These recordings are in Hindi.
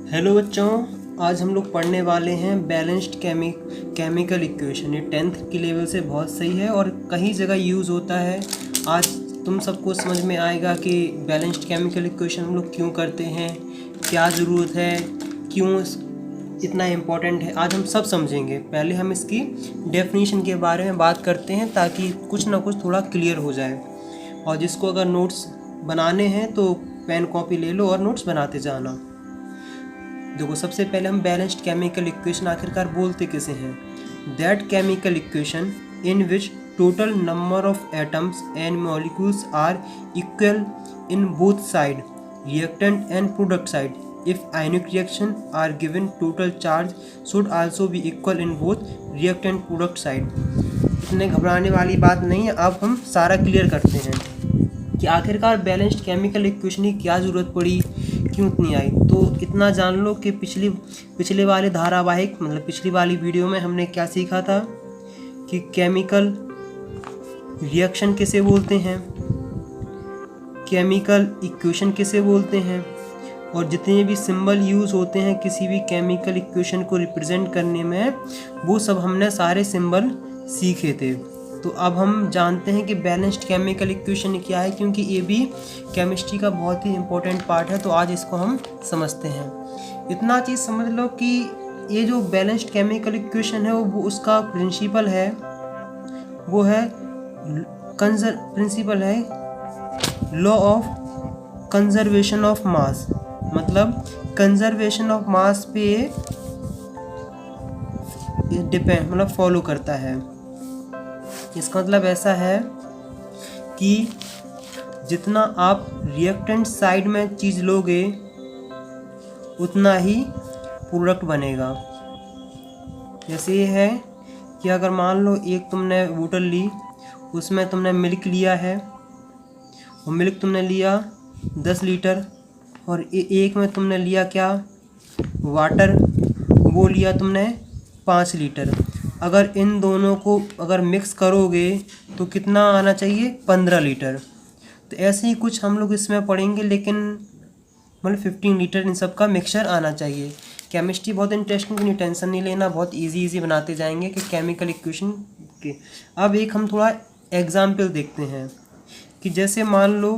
हेलो बच्चों, आज हम लोग पढ़ने वाले हैं बैलेंस्ड केमिकल इक्वेशन। ये 10th की लेवल से बहुत सही है और कई जगह यूज़ होता है। आज तुम सबको समझ में आएगा कि बैलेंस्ड केमिकल इक्वेशन हम लोग क्यों करते हैं, क्या ज़रूरत है, क्यों इतना इम्पोर्टेंट है। आज हम सब समझेंगे। पहले हम इसकी डेफिनेशन के बारे में बात करते हैं ताकि कुछ ना कुछ थोड़ा क्लियर हो जाए। और जिसको अगर नोट्स बनाने हैं तो पेन कॉपी ले लो और नोट्स बनाते जाना। देखो, सबसे पहले हम बैलेंस्ड केमिकल इक्वेशन आखिरकार बोलते किसे हैं। That chemical equation in which total number of atoms and molecules are equal in both side, reactant and product side. If ionic reaction are given, total charge should also be equal in both reactant product side. इतने घबराने वाली बात नहीं है। अब हम सारा क्लियर करते हैं कि आखिरकार बैलेंस्ड केमिकल इक्वेशन की क्या ज़रूरत पड़ी, क्यों इतनी आई। तो इतना जान लो कि पिछले वाले धारावाहिक मतलब पिछली वाली वीडियो में हमने क्या सीखा था कि केमिकल रिएक्शन किसे बोलते हैं, केमिकल इक्वेशन किसे बोलते हैं, और जितने भी सिंबल यूज़ होते हैं किसी भी केमिकल इक्वेशन को रिप्रेजेंट करने में, वो सब हमने सारे सिंबल सीखे थे। तो अब हम जानते हैं कि बैलेंस्ड केमिकल इक्वेशन क्या है, क्योंकि ये भी केमिस्ट्री का बहुत ही इम्पोर्टेंट पार्ट है। तो आज इसको हम समझते हैं। इतना चीज़ समझ लो कि ये जो बैलेंस्ड केमिकल इक्वेशन है वो उसका प्रिंसिपल है, वो है प्रिंसिपल है law of conservation of mass. मतलब कंजर्वेशन ऑफ मास पे डिपेंड मतलब फॉलो करता है। इसका मतलब ऐसा है कि जितना आप रिएक्टेंट साइड में चीज़ लोगे उतना ही प्रोडक्ट बनेगा। जैसे ये है कि अगर मान लो एक तुमने बोतल ली, उसमें तुमने मिल्क लिया है और मिल्क तुमने लिया 10 लीटर, और एक में तुमने लिया क्या, वाटर, वो लिया तुमने 5 लीटर। अगर इन दोनों को अगर मिक्स करोगे तो कितना आना चाहिए, 15 लीटर। तो ऐसे ही कुछ हम लोग इसमें पढ़ेंगे, लेकिन मतलब 15 लीटर इन सब का मिक्सचर आना चाहिए। केमिस्ट्री बहुत इंटरेस्टिंग, नहीं टेंशन नहीं लेना, बहुत इजी बनाते जाएंगे कि केमिकल इक्वेशन के। अब एक हम थोड़ा एग्जाम्पल देखते हैं कि जैसे मान लो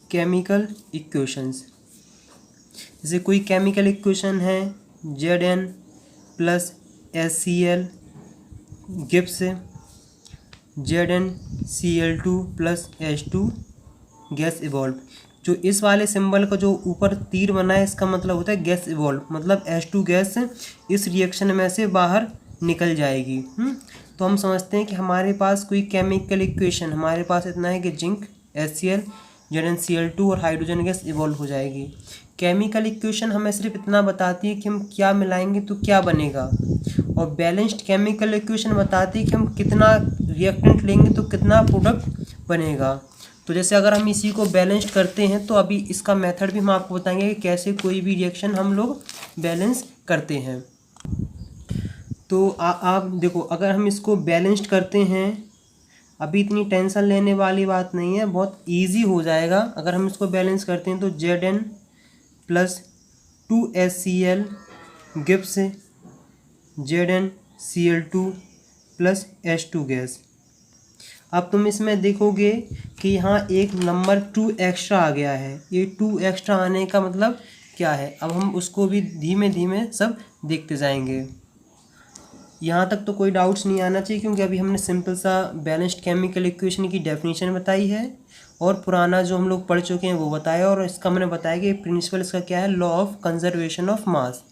केमिकल इक्वेशंस, जैसे कोई केमिकल इक्वेशन है Zn plus HCl Gibbs ZnCl2 plus H2 gas evolve. जो इस वाले सिंबल का जो ऊपर तीर बना है, इसका मतलब होता है गैस इवॉल्व, मतलब H2 गैस इस रिएक्शन में से बाहर निकल जाएगी। तो हम समझते हैं कि हमारे पास कोई केमिकल इक्वेशन, हमारे पास इतना है कि जिंक HCl ZnCl2 और हाइड्रोजन गैस इवॉल्व हो जाएगी। केमिकल इक्वेशन हमें सिर्फ इतना बताती है कि हम क्या मिलाएंगे तो क्या बनेगा, और बैलेंस्ड केमिकल इक्वेशन बताती है कि हम कितना रिएक्टेंट लेंगे तो कितना प्रोडक्ट बनेगा। तो जैसे अगर हम इसी को बैलेंस करते हैं तो अभी इसका मेथड भी हम आपको बताएंगे कि कैसे कोई भी रिएक्शन हम लोग बैलेंस करते हैं। तो आप देखो, अगर हम इसको बैलेंस्ड करते हैं, अभी इतनी टेंशन लेने वाली बात नहीं है, बहुत इजी हो जाएगा। अगर हम इसको बैलेंस करते हैं तो Zn plus 2HCl gives ZnCl2 plus H2 gas. अब तुम इसमें देखोगे कि यहाँ एक नंबर 2 एक्स्ट्रा आ गया है। ये 2 एक्स्ट्रा आने का मतलब क्या है, अब हम उसको भी धीमे धीमे सब देखते जाएंगे। यहाँ तक तो कोई डाउट्स नहीं आना चाहिए, क्योंकि अभी हमने सिंपल सा बैलेंस्ड केमिकल इक्वेशन की डेफिनेशन बताई है और पुराना जो हम लोग पढ़ चुके हैं वो बताया, और इसका मैंने बताया कि प्रिंसिपल इसका क्या है, law of conservation of mass,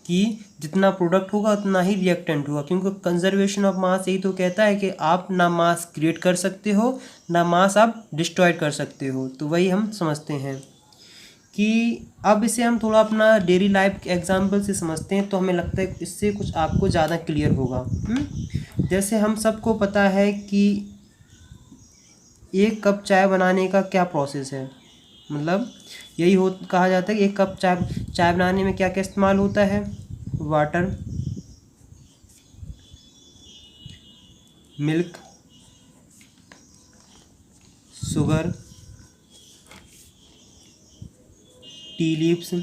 कि जितना प्रोडक्ट होगा उतना ही रिएक्टेंट होगा। क्योंकि कंजर्वेशन ऑफ मास यही तो कहता है कि आप ना मास क्रिएट कर सकते हो ना मास आप डिस्ट्रॉय कर सकते हो। तो वही हम समझते हैं कि अब इसे हम थोड़ा अपना डेली लाइफ के एग्जाम्पल से समझते हैं, तो हमें लगता है इससे कुछ आपको ज़्यादा क्लियर होगा। जैसे हम सबको पता है कि 1 कप चाय बनाने का क्या प्रोसेस है, मतलब यही कहा जाता है कि 1 कप चाय बनाने में क्या क्या इस्तेमाल होता है, water, milk, sugar, tea leaves.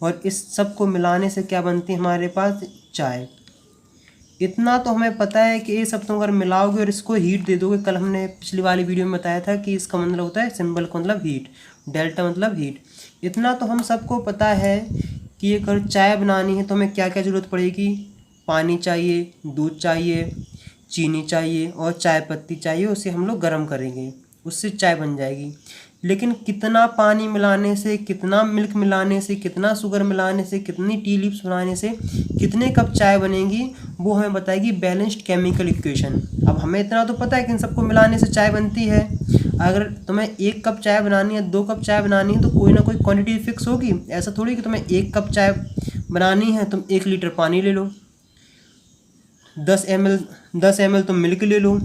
और इस सब को मिलाने से क्या बनती है हमारे पास, चाय। इतना तो हमें पता है कि ये सब तुम अगर मिलाओगे और इसको हीट दे दोगे, कल हमने पिछली वाली वीडियो में बताया था कि इसका मतलब होता है, सिंबल का मतलब हीट, डेल्टा मतलब हीट। इतना तो हम सबको पता है कि अगर चाय बनानी है तो हमें क्या क्या ज़रूरत पड़ेगी, पानी चाहिए, दूध चाहिए, चीनी चाहिए और चाय पत्ती चाहिए। उसे हम लोग गर्म करेंगे, उससे चाय बन जाएगी। लेकिन कितना पानी मिलाने से, कितना मिल्क मिलाने से, कितना शुगर मिलाने से, कितनी टी लीव्स बनाने से कितने कप चाय बनेगी, वो हमें बताएगी बैलेंस्ड केमिकल इक्वेशन। अब हमें इतना तो पता है कि इन सबको मिलाने से चाय बनती है। अगर तुम्हें 1 कप चाय बनानी है, 2 कप चाय बनानी है, तो कोई ना कोई क्वांटिटी फिक्स होगी। ऐसा थोड़ी कि तुम्हें 1 कप चाय बनानी है, तुम 1 लीटर पानी ले लो, 10 ml तुम मिल्क ले लो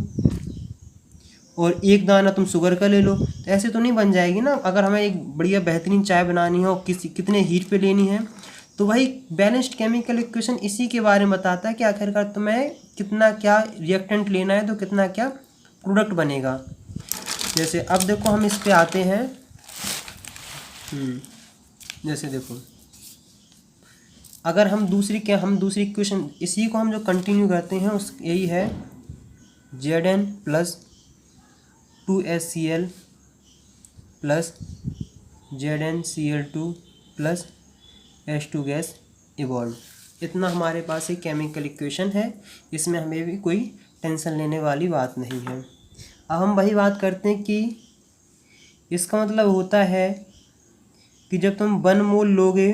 और 1 दाना तुम शुगर का ले लो। तो ऐसे तो नहीं बन जाएगी ना। अगर हमें एक बढ़िया बेहतरीन चाय बनानी हो, कितने हीट पे लेनी है, तो वही बैलेंस्ड केमिकल इक्वेशन इसी के बारे में बताता है कि आखिरकार तुम्हें कितना क्या रिएक्टेंट लेना है तो कितना क्या प्रोडक्ट बनेगा। जैसे अब देखो हम इस पे आते हैं। जैसे देखो, अगर हम दूसरी इक्वेशन, इसी को हम जो कंटिन्यू करते हैं उस यही है, Zn plus 2HCl plus ZnCl2 plus H2 gas evolve. इतना हमारे पास एक केमिकल इक्वेशन है, इसमें हमें भी कोई टेंशन लेने वाली बात नहीं है। अब हम वही बात करते हैं कि इसका मतलब होता है कि जब तुम 1 मोल लोगे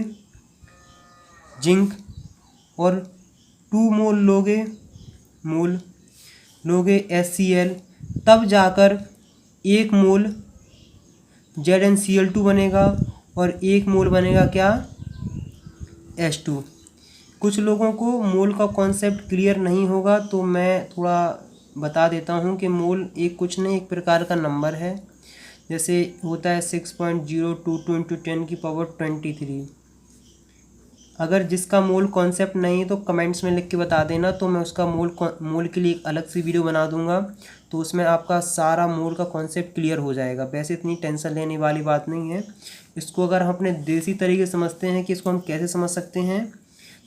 जिंक और 2 मोल लोगे HCl, तब जाकर 1 मोल ZnCl2 बनेगा और 1 मोल बनेगा क्या, H2। कुछ लोगों को मोल का कॉन्सेप्ट क्लियर नहीं होगा, तो मैं थोड़ा बता देता हूँ कि मोल एक कुछ नहीं, एक प्रकार का नंबर है। जैसे होता है 6.022 × 10⁻23। अगर जिसका मोल कॉन्सेप्ट नहीं है तो कमेंट्स में लिख के बता देना, तो मैं उसका मोल के लिए एक अलग से वीडियो बना दूंगा, तो उसमें आपका सारा मोल का कॉन्सेप्ट क्लियर हो जाएगा। वैसे इतनी टेंशन लेने वाली बात नहीं है। इसको अगर हम अपने देसी तरीके से समझते हैं कि इसको हम कैसे समझ सकते हैं,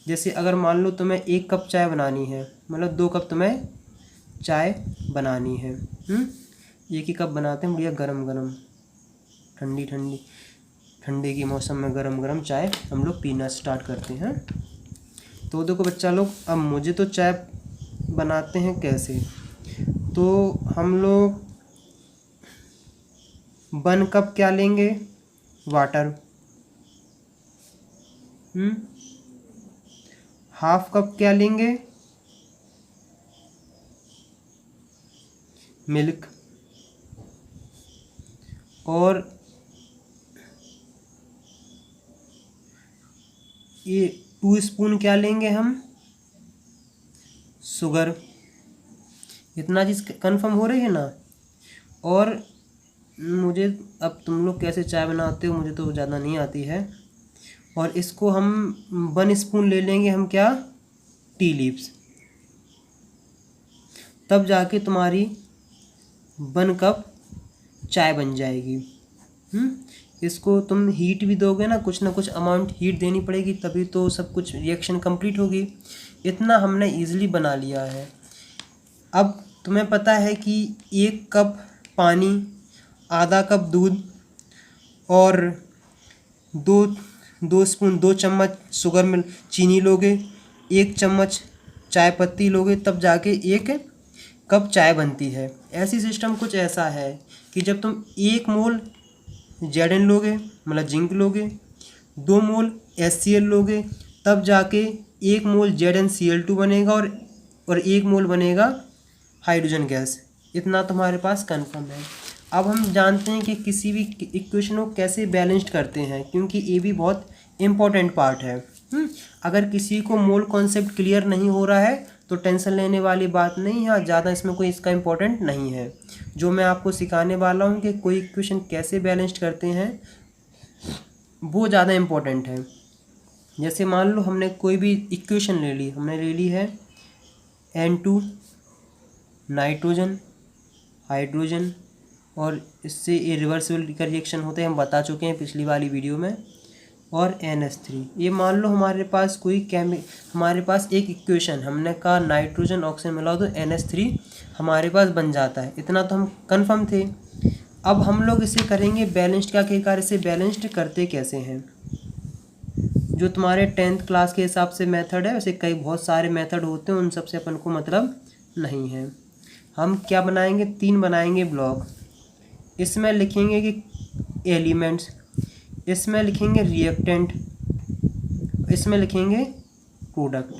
जैसे अगर मान लो तुम्हें 1 कप चाय बनानी है, मतलब 2 कप तुम्हें चाय बनानी है। 1 ही कप बनाते हैं, बढ़िया गरम गरम ठंडे के मौसम में गरम गरम चाय हम लोग पीना स्टार्ट करते हैं। तो देखो बच्चा लोग, अब मुझे तो चाय बनाते हैं कैसे, तो हम लोग 1 कप क्या लेंगे, वाटर। 1/2 कप क्या लेंगे, मिल्क। और ये 2 स्पून क्या लेंगे हम, शुगर। इतना चीज़ कंफर्म हो रही है ना। और मुझे, अब तुम लोग कैसे चाय बनाते हो, मुझे तो ज़्यादा नहीं आती है। और इसको हम 1 स्पून ले लेंगे हम क्या, टी लीव्स, तब जाके तुम्हारी 1 कप चाय बन जाएगी। इसको तुम हीट भी दोगे ना कुछ अमाउंट हीट देनी पड़ेगी, तभी तो सब कुछ रिएक्शन कंप्लीट होगी। इतना हमने इजीली बना लिया है। अब तुम्हें पता है कि 1 कप पानी, आधा कप दूध और 2 चम्मच शुगर में चीनी लोगे, 1 चम्मच चाय पत्ती लोगे, तब जाके 1 कप चाय बनती है। ऐसी सिस्टम कुछ ऐसा है कि जब तुम 1 मोल Zn लोगे, मतलब जिंक लोगे, 2 मोल HCl लोगे, तब जाके 1 मोल ZnCl2 बनेगा और 1 मोल बनेगा हाइड्रोजन गैस। इतना तुम्हारे पास कंफर्म है। अब हम जानते हैं कि किसी भी इक्वेशन को कैसे बैलेंस्ड करते हैं, क्योंकि ये भी बहुत इम्पोर्टेंट पार्ट है। अगर किसी को मोल कॉन्सेप्ट क्लियर नहीं हो रहा है तो टेंशन लेने वाली बात नहीं है, ज़्यादा इसमें कोई इसका इम्पोर्टेंट नहीं है। जो मैं आपको सिखाने वाला हूँ कि कोई इक्वेशन कैसे बैलेंस्ड करते हैं, वो ज़्यादा इम्पोर्टेंट है। जैसे मान लो हमने कोई भी इक्वेशन ले ली, हमने ले ली है N2 नाइट्रोजन, हाइड्रोजन, और इससे इरिवर्सिबल का रिएक्शन होते हैं, हम बता चुके हैं पिछली वाली वीडियो में। और NH3, ये मान लो हमारे पास हमारे पास एक इक्वेशन, हमने कहा नाइट्रोजन ऑक्सीजन मिलाओ तो NH3 हमारे पास बन जाता है, इतना तो हम कन्फर्म थे। अब हम लोग इसे करेंगे बैलेंस्ड। क्या आखिरकार इसे बैलेंस्ड करते कैसे हैं? जो तुम्हारे 10th क्लास के हिसाब से मेथड है, वैसे कई बहुत सारे मेथड होते हैं, उन सब से अपन को मतलब नहीं है। हम क्या बनाएंगे, 3 बनाएंगे ब्लॉक। इसमें लिखेंगे कि एलिमेंट्स, इसमें लिखेंगे रिएक्टेंट, इसमें लिखेंगे प्रोडक्ट।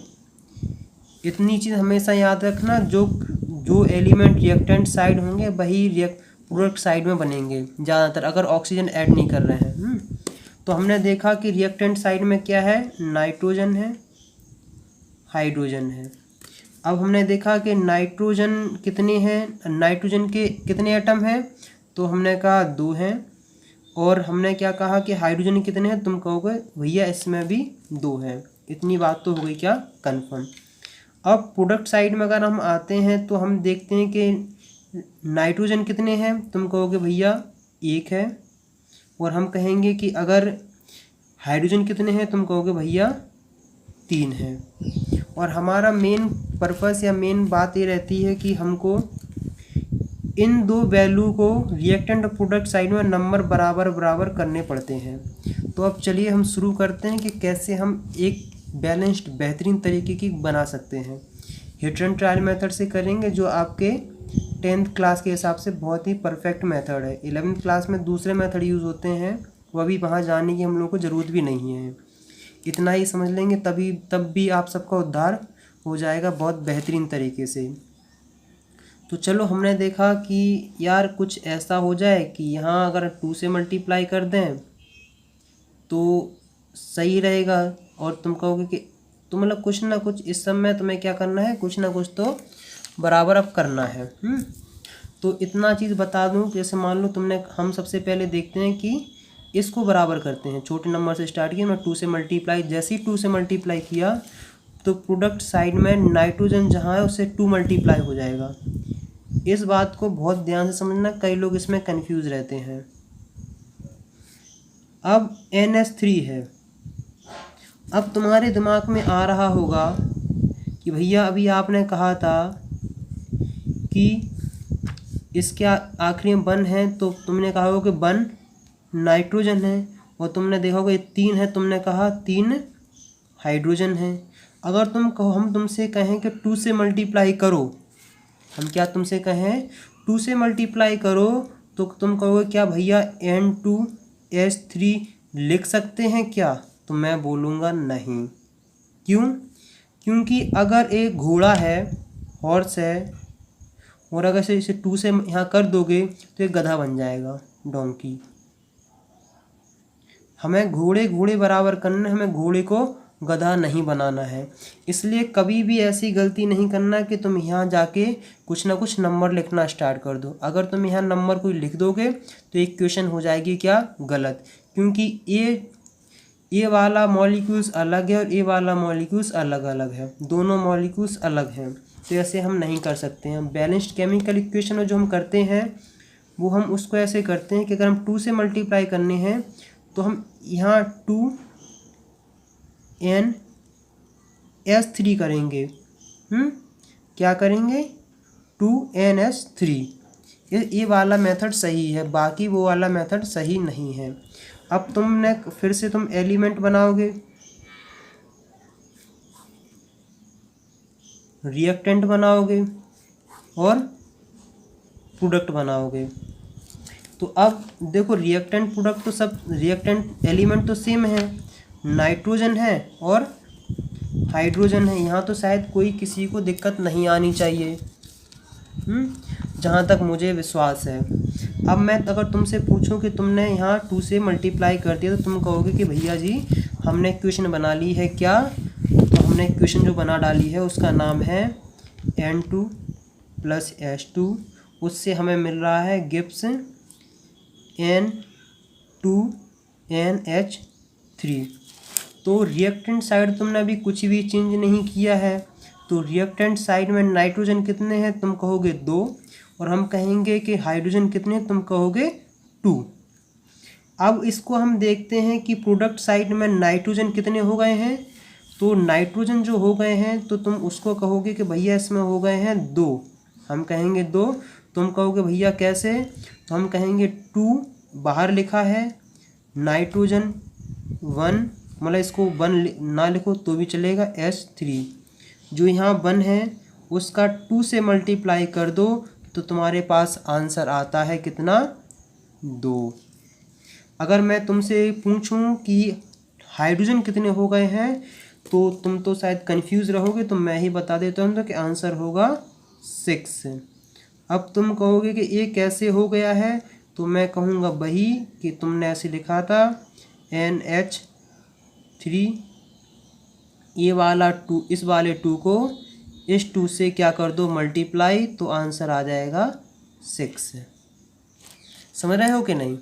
इतनी चीज़ हमेशा याद रखना, जो एलिमेंट रिएक्टेंट साइड होंगे वही प्रोडक्ट साइड में बनेंगे ज़्यादातर, अगर ऑक्सीजन ऐड नहीं कर रहे हैं। तो हमने देखा कि रिएक्टेंट साइड में क्या है, नाइट्रोजन है, हाइड्रोजन है। अब हमने देखा कि नाइट्रोजन कितने हैं, नाइट्रोजन के कितने एटम हैं, तो हमने कहा 2 हैं। और हमने क्या कहा कि हाइड्रोजन कितने हैं, तुम कहोगे भैया इसमें भी 2 हैं। इतनी बात तो हो गई क्या, कन्फर्म। अब प्रोडक्ट साइड में अगर हम आते हैं तो हम देखते हैं कि नाइट्रोजन कितने हैं, तुम कहोगे भैया 1 है। और हम कहेंगे कि अगर हाइड्रोजन कितने हैं, तुम कहोगे भैया 3 है। और हमारा मेन पर्पस या मेन बात ये रहती है कि हमको इन 2 वैल्यू को रिएक्टेंट और प्रोडक्ट साइड में नंबर बराबर बराबर करने पड़ते हैं। तो अब चलिए हम शुरू करते हैं कि कैसे हम एक बैलेंस्ड बेहतरीन तरीके की बना सकते हैं। हिट एंड ट्रायल मेथड से करेंगे, जो आपके 10th क्लास के हिसाब से बहुत ही परफेक्ट मेथड है। 11th क्लास में दूसरे मेथड यूज़ होते हैं, वह भी वहाँ जाने की हम लोग को ज़रूरत भी नहीं है। इतना ही समझ लेंगे तब भी आप सबका उद्धार हो जाएगा बहुत बेहतरीन तरीके से। तो चलो, हमने देखा कि यार कुछ ऐसा हो जाए कि यहाँ अगर 2 से मल्टीप्लाई कर दें तो सही रहेगा। और तुम कहोगे कि तो मतलब कुछ ना कुछ इस समय तुम्हें क्या करना है, कुछ ना कुछ तो बराबर अब करना है। तो इतना चीज़ बता दूं, जैसे मान लो हम सबसे पहले देखते हैं कि इसको बराबर करते हैं। छोटे नंबर से स्टार्ट किया, मैं 2 से मल्टीप्लाई, जैसे ही 2 से मल्टीप्लाई किया तो प्रोडक्ट साइड में नाइट्रोजन जहाँ है उससे 2 मल्टीप्लाई हो जाएगा। इस बात को बहुत ध्यान से समझना, कई लोग इसमें कंफ्यूज रहते हैं। अब NH3 है। अब तुम्हारे दिमाग में आ रहा होगा कि भैया अभी आपने कहा था कि इसके आखिरी में 1 है, तो तुमने कहा होगा कि 1 नाइट्रोजन है। और तुमने देखा होगा 3 है, तुमने कहा 3 हाइड्रोजन है। अगर हम तुमसे कहें कि 2 से मल्टीप्लाई करो, हम क्या तुमसे कहें 2 से मल्टीप्लाई करो, तो तुम कहोगे क्या भैया N2H3 लिख सकते हैं क्या? तो मैं बोलूँगा नहीं। क्यों? क्योंकि अगर एक घोड़ा है, हॉर्स है, और अगर इसे 2 से यहाँ कर दोगे तो एक गधा बन जाएगा, डोंकी। हमें घोड़े बराबर करना है, हमें घोड़े को गधा नहीं बनाना है। इसलिए कभी भी ऐसी गलती नहीं करना कि तुम यहाँ जाके कुछ ना कुछ नंबर लिखना स्टार्ट कर दो। अगर तुम यहाँ नंबर कोई लिख दोगे तो इक्वेशन हो जाएगी क्या, गलत। क्योंकि ए वाला मॉलिक्यूल्स अलग है और ए वाला मॉलिक्यूल्स अलग अलग है, दोनों मॉलिक्यूल्स अलग हैं। तो ऐसे हम नहीं कर सकते हैं। बैलेंस्ड केमिकल इक्वेशन में जो हम करते हैं वो हम उसको ऐसे करते हैं कि अगर हम 2 से मल्टीप्लाई करने हैं तो हम यहाँ 2NH3 करेंगे। क्या करेंगे, 2NH3। ये वाला मेथड सही है, बाकी वो वाला मेथड सही नहीं है। अब फिर से तुम एलिमेंट बनाओगे, रिएक्टेंट बनाओगे और प्रोडक्ट बनाओगे। तो अब देखो, रिएक्टेंट प्रोडक्ट तो सब, रिएक्टेंट एलिमेंट तो सेम है, नाइट्रोजन है और हाइड्रोजन है। यहाँ तो शायद किसी को दिक्कत नहीं आनी चाहिए, जहाँ तक मुझे विश्वास है। अब मैं अगर तुमसे पूछूं कि तुमने यहाँ 2 से मल्टीप्लाई कर दिया, तो तुम कहोगे कि भैया जी हमने इक्वेशन बना ली है क्या? तो हमने इक्वेशन जो बना डाली है उसका नाम है N2 + H2। उससे हमें मिल रहा है गिब्स N2NH3। तो रिएक्टेंट साइड तुमने अभी कुछ भी चेंज नहीं किया है। तो रिएक्टेंट साइड में नाइट्रोजन कितने हैं, तुम कहोगे 2, और हम कहेंगे कि हाइड्रोजन कितने, तुम कहोगे 2। अब इसको हम देखते हैं कि प्रोडक्ट साइड में नाइट्रोजन कितने हो गए हैं। तो नाइट्रोजन जो हो गए हैं तो तुम उसको कहोगे कि भैया इसमें हो गए हैं 2, हम कहेंगे 2। तुम कहोगे भैया कैसे, तो हम कहेंगे 2 बाहर लिखा है, नाइट्रोजन 1, मतलब इसको 1 ना लिखो तो भी चलेगा, H3 जो यहाँ 1 है उसका 2 से मल्टीप्लाई कर दो तो तुम्हारे पास आंसर आता है कितना, 2। अगर मैं तुमसे पूछूं कि हाइड्रोजन कितने हो गए हैं तो तुम तो शायद कंफ्यूज रहोगे, तो मैं ही बता देता हूँ तो कि आंसर होगा 6। अब तुम कहोगे कि ये कैसे हो गया है, तो मैं कहूँगा वही कि तुमने ऐसे लिखा था NH3, ये वाला 2, इस वाले 2 को इस 2 से क्या कर दो मल्टीप्लाई, तो आंसर आ जाएगा 6। समझ रहे हो कि नहीं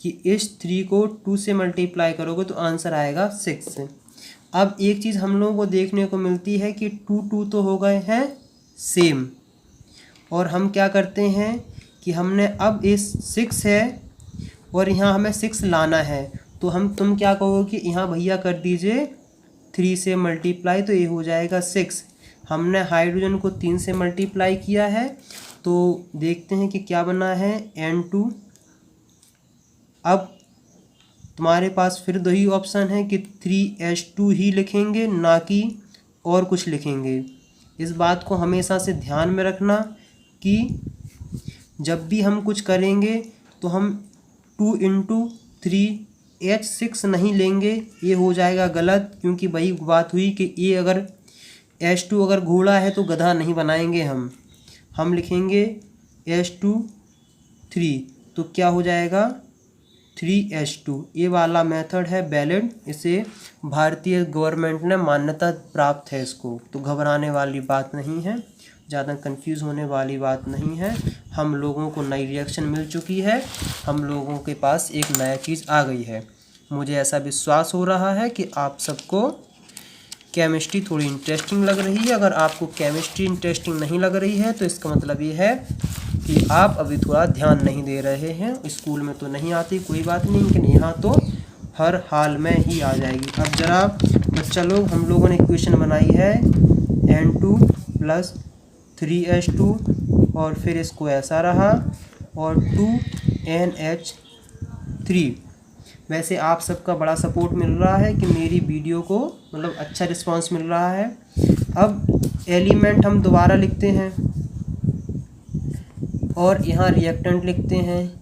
कि इस 3 को 2 से मल्टीप्लाई करोगे तो आंसर आएगा 6। अब एक चीज़ हम लोगों को देखने को मिलती है कि 2 तो हो गए हैं सेम, और हम क्या करते हैं कि हमने अब इस 6 है और यहाँ हमें 6 लाना है, तो तुम क्या कहोगे कि यहाँ भैया कर दीजिए 3 से मल्टीप्लाई, तो ये हो जाएगा 6। हमने हाइड्रोजन को 3 से मल्टीप्लाई किया है, तो देखते हैं कि क्या बना है N2। अब तुम्हारे पास फिर दो ही ऑप्शन है कि 3H2 ही लिखेंगे, ना कि और कुछ लिखेंगे। इस बात को हमेशा से ध्यान में रखना कि जब भी हम कुछ करेंगे तो हम 2 × 3H6 नहीं लेंगे, ये हो जाएगा गलत, क्योंकि वही बात हुई कि ये अगर H2 अगर घोड़ा है तो गधा नहीं बनाएंगे हम लिखेंगे H2 3, तो क्या हो जाएगा 3H2। ये वाला मेथड है वैलिड, इसे भारतीय गवर्नमेंट ने मान्यता प्राप्त है इसको, तो घबराने वाली बात नहीं है, ज़्यादा कंफ्यूज होने वाली बात नहीं है। हम लोगों को नई रिएक्शन मिल चुकी है, हम लोगों के पास एक नया चीज़ आ गई है। मुझे ऐसा विश्वास हो रहा है कि आप सबको केमिस्ट्री थोड़ी इंटरेस्टिंग लग रही है। अगर आपको केमिस्ट्री इंटरेस्टिंग नहीं लग रही है तो इसका मतलब ये है कि आप अभी थोड़ा ध्यान नहीं दे रहे हैं। स्कूल में तो नहीं आती कोई बात नहीं, लेकिन यहाँ तो हर हाल में ही आ जाएगी। अब ज़रा बच्चा लोग, हम लोगों ने इक्वेशन बनाई है N2 + 3H2 और फिर इसको ऐसा रहा और 2NH3। वैसे आप सबका बड़ा सपोर्ट मिल रहा है कि मेरी वीडियो को मतलब अच्छा रिस्पांस मिल रहा है। अब एलिमेंट हम दोबारा लिखते हैं और यहाँ रिएक्टेंट लिखते हैं।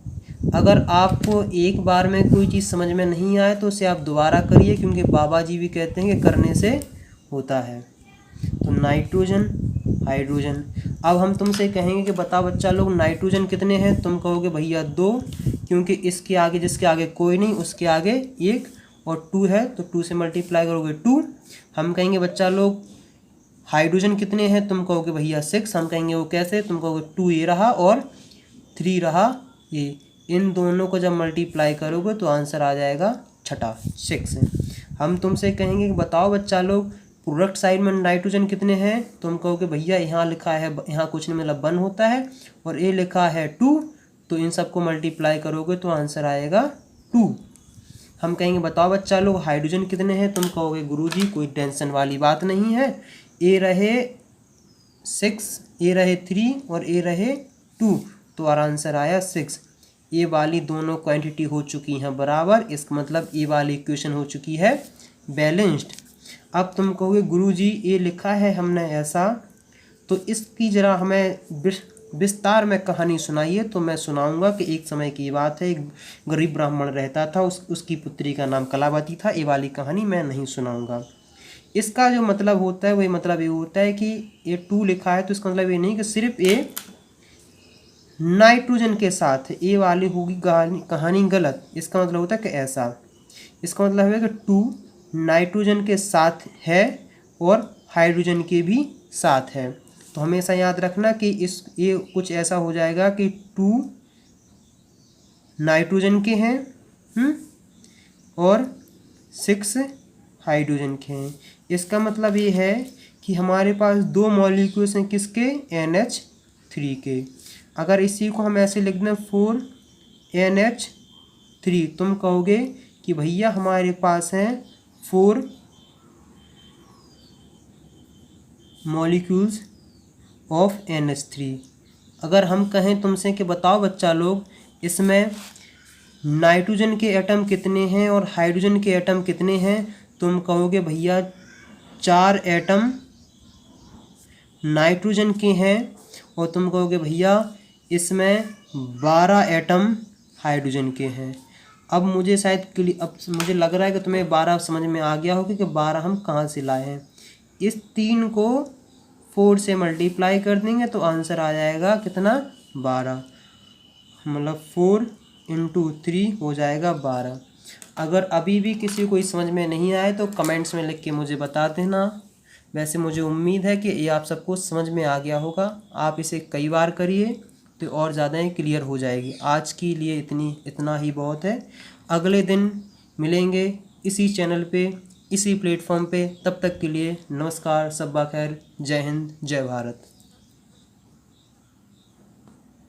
अगर आपको एक बार में कोई चीज़ समझ में नहीं आए तो उसे आप दोबारा करिए, क्योंकि बाबा जी भी कहते हैं कि करने से होता है। तो नाइट्रोजन, हाइड्रोजन। अब हम तुमसे कहेंगे कि बताओ बच्चा लोग नाइट्रोजन कितने हैं, तुम कहोगे भैया 2, क्योंकि इसके आगे जिसके आगे कोई नहीं उसके आगे 1 और 2 है, तो 2 से मल्टीप्लाई करोगे 2। हम कहेंगे बच्चा लोग हाइड्रोजन कितने हैं, तुम कहोगे भैया 6। हम कहेंगे वो कैसे, तुम कहोगे 2 ये रहा और 3 रहा ये, इन दोनों को जब मल्टीप्लाई करोगे तो आंसर आ जाएगा 6। हम तुमसे कहेंगे कि बताओ बच्चा लोग प्रोडक्ट साइड में नाइट्रोजन कितने हैं, तुम कहोगे भैया यहाँ लिखा है, यहाँ कुछ नहीं मतलब 1 होता है और ये लिखा है 2, तो इन सबको मल्टीप्लाई करोगे तो आंसर आएगा 2। हम कहेंगे बताओ बच्चा लोग हाइड्रोजन कितने हैं, तुम कहोगे गुरुजी कोई टेंशन वाली बात नहीं है, ए रहे 6, ए रहे 3 और ए रहे 2, तो आंसर आया 6। ये वाली दोनों क्वांटिटी हो चुकी हैं बराबर, इसका मतलब ये वाली इक्वेशन हो चुकी है बैलेंस्ड। अब तुम कहोगे गुरुजी ये लिखा है हमने ऐसा, तो इसकी ज़रा हमें विस्तार में कहानी सुनाइए। तो मैं सुनाऊंगा कि एक समय की बात है, एक गरीब ब्राह्मण रहता था, उसकी पुत्री का नाम कलावती था। ये वाली कहानी मैं नहीं सुनाऊंगा। इसका जो मतलब होता है वही मतलब ये होता है कि ये 2 लिखा है तो इसका मतलब ये नहीं कि सिर्फ ये नाइट्रोजन के साथ है, ये वाली होगी कहानी गलत। इसका मतलब होता है कि ऐसा, इसका मतलब है कि 2 नाइट्रोजन के साथ है और हाइड्रोजन के भी साथ है। तो हमेशा याद रखना कि ये कुछ ऐसा हो जाएगा कि 2 नाइट्रोजन के हैं और 6 हाइड्रोजन के हैं। इसका मतलब ये है कि हमारे पास 2 मॉलिक्यूल्स हैं किसके, 3 के। अगर इसी को हम ऐसे लिख दें 4NH3, तुम कहोगे कि भैया हमारे पास हैं 4 मॉलिक्यूल्स ऑफ NH3। अगर हम कहें तुमसे कि बताओ बच्चा लोग, इसमें नाइट्रोजन के एटम कितने हैं और हाइड्रोजन के एटम कितने हैं, तुम कहोगे भैया 4 एटम नाइट्रोजन के हैं और तुम कहोगे भैया इसमें 12 एटम हाइड्रोजन के हैं। अब मुझे अब मुझे लग रहा है कि तुम्हें 12 समझ में आ गया होगा कि 12 हम कहाँ से लाए हैं। इस 3 को 4 से मल्टीप्लाई कर देंगे तो आंसर आ जाएगा कितना, 12, मतलब 4 × 3 हो जाएगा 12। अगर अभी भी किसी को समझ में नहीं आए तो कमेंट्स में लिख के मुझे बता देना। वैसे मुझे उम्मीद है कि ये आप सबको समझ में आ गया होगा। आप इसे कई बार करिए तो और ज़्यादा ही क्लियर हो जाएगी। आज के लिए इतना ही बहुत है। अगले दिन मिलेंगे इसी चैनल पे, इसी प्लेटफॉर्म पे। तब तक के लिए नमस्कार, सब्बा खैर, जय हिंद, जय भारत।